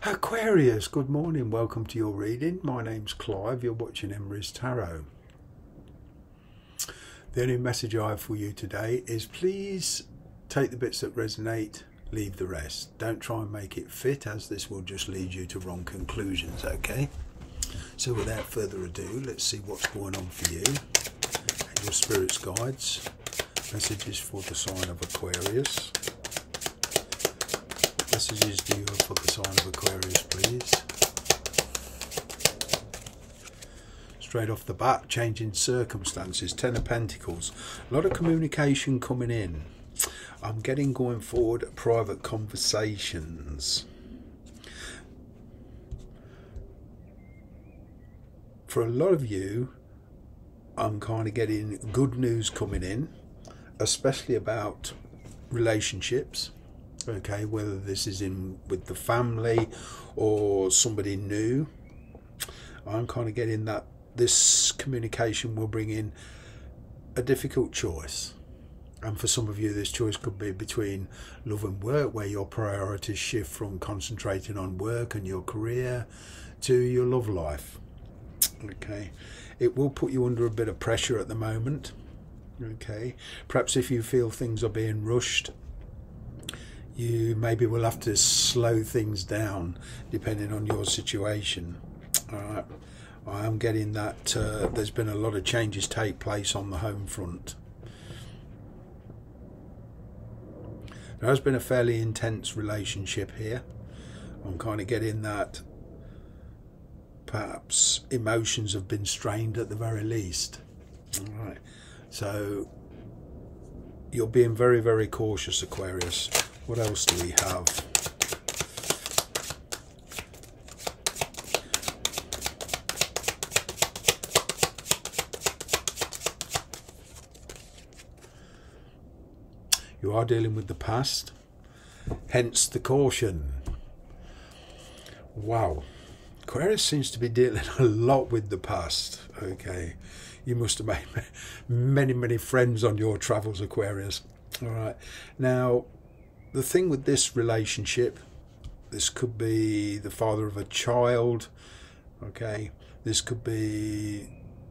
Aquarius, good morning, welcome to your reading. My name's Clive, you're watching Emery's Tarot. The only message I have for you today is please take the bits that resonate, leave the rest. Don't try and make it fit, as this will just lead you to wrong conclusions, okay? So without further ado, let's see what's going on for you and your spirit's guides. Messages for the sign of Aquarius. Messages due for the sign of Aquarius, please. Straight off the bat, changing circumstances, Ten of Pentacles. A lot of communication coming in. I'm getting going forward private conversations. For a lot of you, I'm kind of getting good news coming in, especially about relationships. Okay, whether this is in with the family or somebody new, I'm kind of getting that this communication will bring in a difficult choice. And for some of you, this choice could be between love and work, where your priorities shift from concentrating on work and your career to your love life. Okay, it will put you under a bit of pressure at the moment. Okay, perhaps if you feel things are being rushed, you maybe will have to slow things down depending on your situation. Alright, I am getting that there's been a lot of changes take place on the home front. There has been a fairly intense relationship here. I'm kind of getting that perhaps emotions have been strained at the very least. Alright, so you're being very, very cautious, Aquarius. What else do we have? You are dealing with the past, hence the caution. Wow. Aquarius seems to be dealing a lot with the past. Okay. You must have made many, many friends on your travels, Aquarius. All right. Now, the thing with this relationship, this could be the father of a child, okay? This could be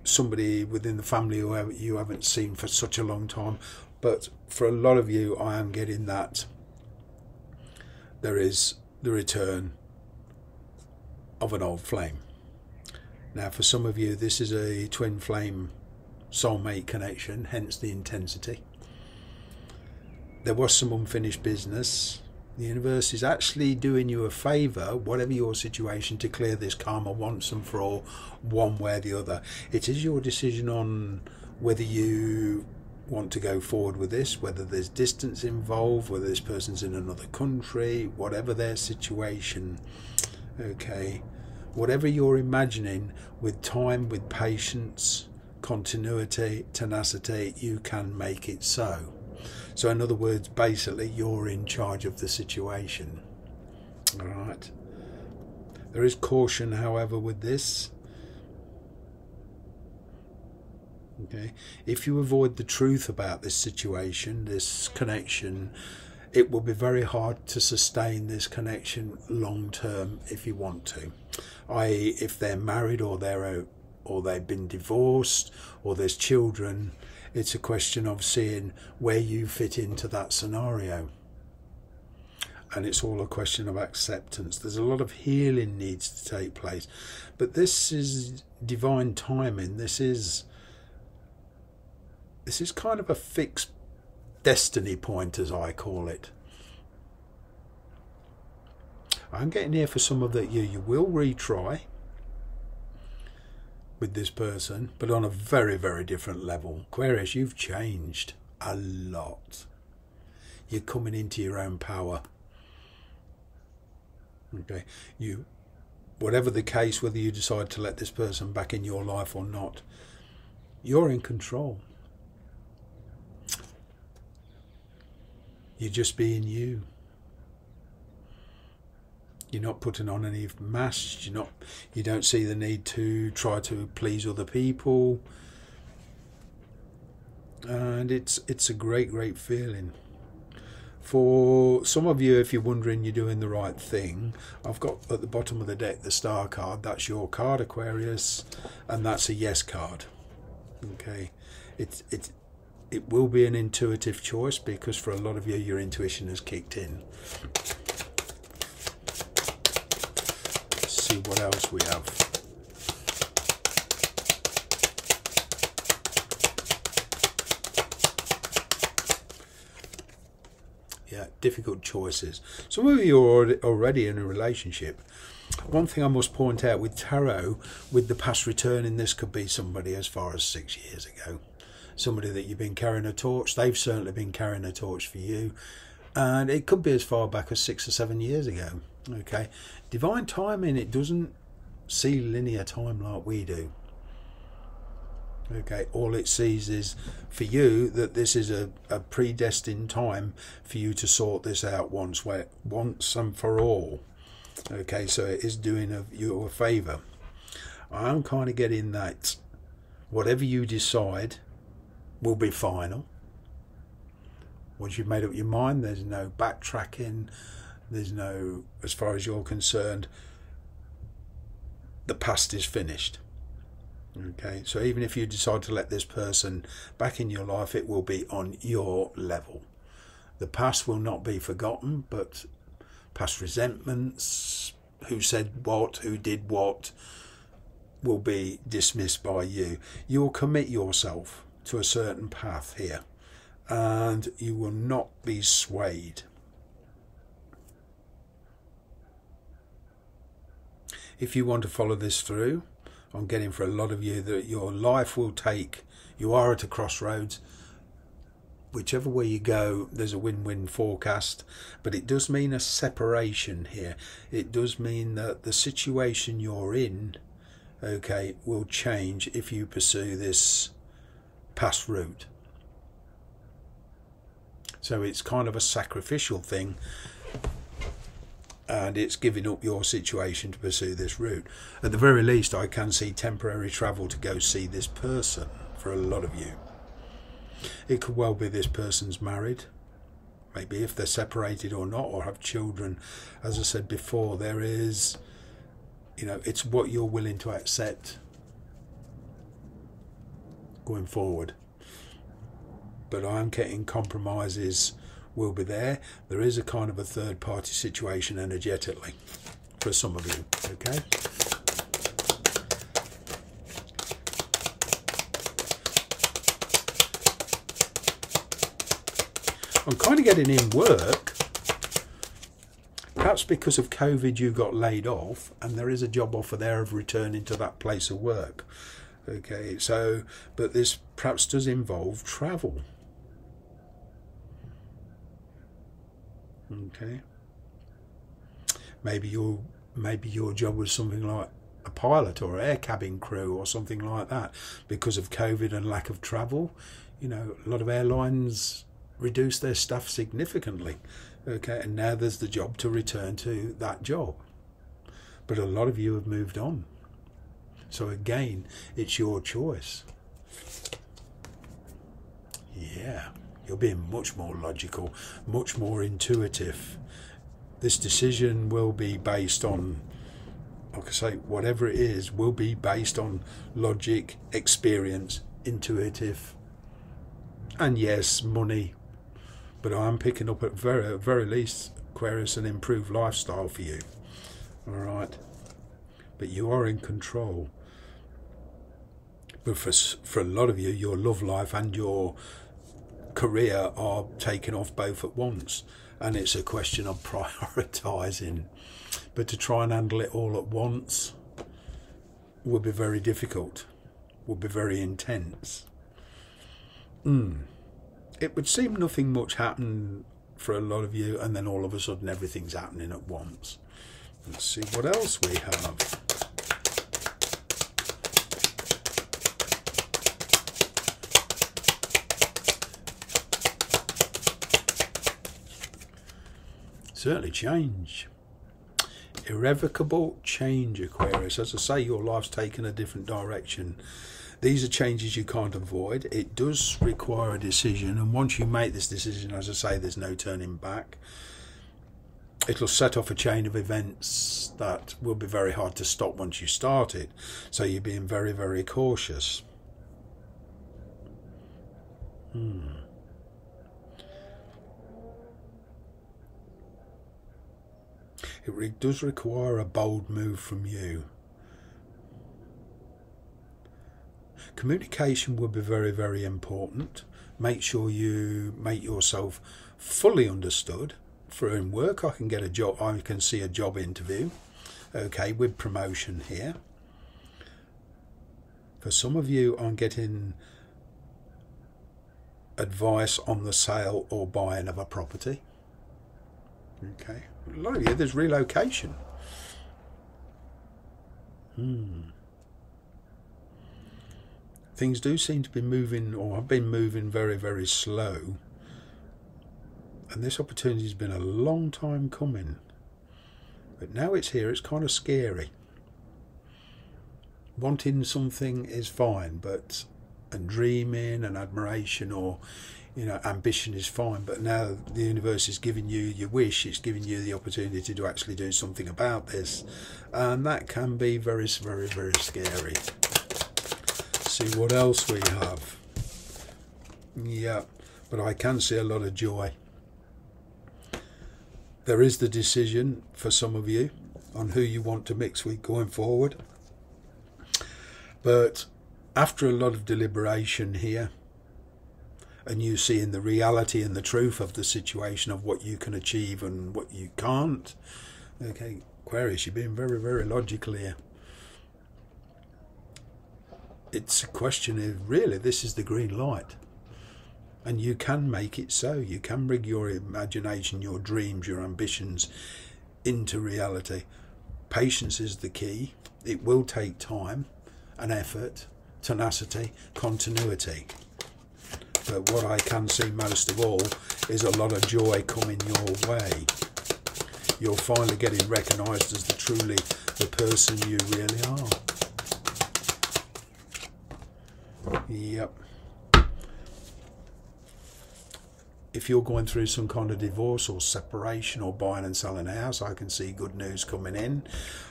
somebody within the family who you haven't seen for such a long time. But for a lot of you, I am getting that there is the return of an old flame. Now, for some of you, this is a twin flame soulmate connection, hence the intensity. There was some unfinished business. The universe is actually doing you a favour, whatever your situation, to clear this karma once and for all, one way or the other. It is your decision on whether you want to go forward with this, whether there's distance involved, whether this person's in another country, whatever their situation. Okay, whatever you're imagining, with time, with patience, continuity, tenacity, you can make it so. So in other words, basically, you're in charge of the situation. All right. There is caution, however, with this. Okay. If you avoid the truth about this situation, this connection, it will be very hard to sustain this connection long term if you want to. I.e., if they're married or they've been divorced or there's children, it's a question of seeing where you fit into that scenario. And it's all a question of acceptance. There's a lot of healing needs to take place. But this is divine timing. This is kind of a fixed destiny point, as I call it. I'm getting here for some of that you will retry with this person, but on a very, very different level. Aquarius, you've changed a lot. You're coming into your own power. Okay, whatever the case, whether you decide to let this person back in your life or not, you're in control. You're just being you. You're not putting on any masks. You don't see the need to try to please other people. And it's a great, great feeling. For some of you, if you're wondering you're doing the right thing, I've got at the bottom of the deck the star card. That's your card, Aquarius, and that's a yes card. Okay, it will be an intuitive choice, because for a lot of you, your intuition has kicked in. Let's see what else we have. Yeah, difficult choices. Some of you are already in a relationship. One thing I must point out with tarot, with the past returning, this could be somebody as far as 6 years ago. Somebody that you've been carrying a torch. They've certainly been carrying a torch for you. And it could be as far back as 6 or 7 years ago. Okay. Divine timing, it doesn't see linear time like we do. Okay, all it sees is for you that this is a predestined time for you to sort this out once and for all. Okay, so it is doing you a favour. I'm kind of getting that whatever you decide will be final. Once you've made up your mind, there's no backtracking. There's no, as far as you're concerned, the past is finished. Okay, so even if you decide to let this person back in your life, it will be on your level. The past will not be forgotten, but past resentments, who said what, who did what, will be dismissed by you. You will commit yourself to a certain path here, and you will not be swayed. If you want to follow this through, I'm getting for a lot of you that your life will take, you are at a crossroads. Whichever way you go, there's a win-win forecast, but it does mean a separation here. It does mean that the situation you're in, okay, will change if you pursue this past route. So it's kind of a sacrificial thing, and it's giving up your situation to pursue this route. At the very least, I can see temporary travel to go see this person for a lot of you. It could well be this person's married, maybe if they're separated or not, or have children. As I said before, there is, you know, it's what you're willing to accept going forward. But I'm getting compromises will be there. There is a kind of a third party situation energetically for some of you. Okay, I'm kind of getting in work. Perhaps because of COVID you got laid off, and there is a job offer there of returning to that place of work. Okay, so but this perhaps does involve travel. Okay, maybe your job was something like a pilot or air cabin crew or something like that. Because of COVID and lack of travel, you know, a lot of airlines reduced their staff significantly. Okay, and now there's the job to return to that job, but a lot of you have moved on. So again, it's your choice. Yeah, you're being much more logical, much more intuitive. This decision will be based on, like I say, whatever it is, will be based on logic, experience, intuitive, and yes, money. But I'm picking up at very least, Aquarius, an improved lifestyle for you. All right, but you are in control. But for a lot of you, your love life and your career are taken off both at once, and it's a question of prioritising. But to try and handle it all at once would be very difficult, would be very intense. It would seem nothing much happened for a lot of you, and then all of a sudden everything's happening at once. Let's see what else we have. Certainly change. Irrevocable change, Aquarius. As I say, your life's taken a different direction. These are changes you can't avoid. It does require a decision, and once you make this decision, as I say, there's no turning back. It'll set off a chain of events that will be very hard to stop once you start it. So you're being very, very cautious. It does require a bold move from you. Communication will be very, very important. Make sure you make yourself fully understood. For in work, I can get a job. I can see a job interview, okay, with promotion here. For some of you, I'm getting advice on the sale or buying of a property. Okay, a lot of you, there's relocation. Things do seem to be moving, or have been moving very, very slow. And this opportunity has been a long time coming. But now it's here, it's kind of scary. Wanting something is fine, and dreaming and admiration or, ambition is fine. But now the universe is giving you your wish, it's giving you the opportunity to actually do something about this. And that can be very, very, very scary. See what else we have. Yeah, but I can see a lot of joy. There is the decision for some of you on who you want to mix with going forward. But after a lot of deliberation here, and you seeing the reality and the truth of the situation of what you can achieve and what you can't, okay, Aquarius, you're being very, very logical here. It's a question of, really, this is the green light. And you can make it so. You can bring your imagination, your dreams, your ambitions into reality. Patience is the key. It will take time and effort, tenacity, continuity. But what I can see most of all is a lot of joy coming your way. You're finally getting recognised as truly the person you really are. Yep. If you're going through some kind of divorce or separation or buying and selling a house, I can see good news coming in.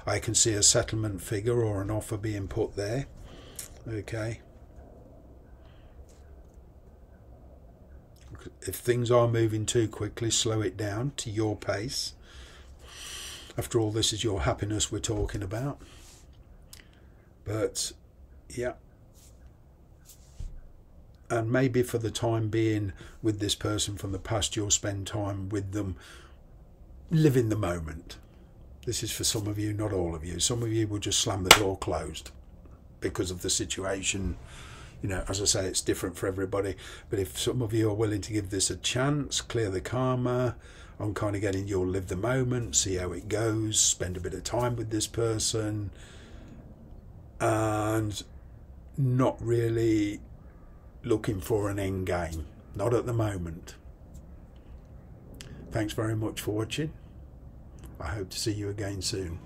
I can see a settlement figure or an offer being put there. Okay. If things are moving too quickly, slow it down to your pace. After all, this is your happiness we're talking about. But, yeah. And maybe for the time being with this person from the past, you'll spend time with them, live in the moment. This is for some of you, not all of you. Some of you will just slam the door closed because of the situation. As I say, it's different for everybody. But if some of you are willing to give this a chance, clear the karma, I'm kind of getting you'll live the moment, see how it goes, spend a bit of time with this person, and not really looking for an end game. Not at the moment. Thanks very much for watching. I hope to see you again soon.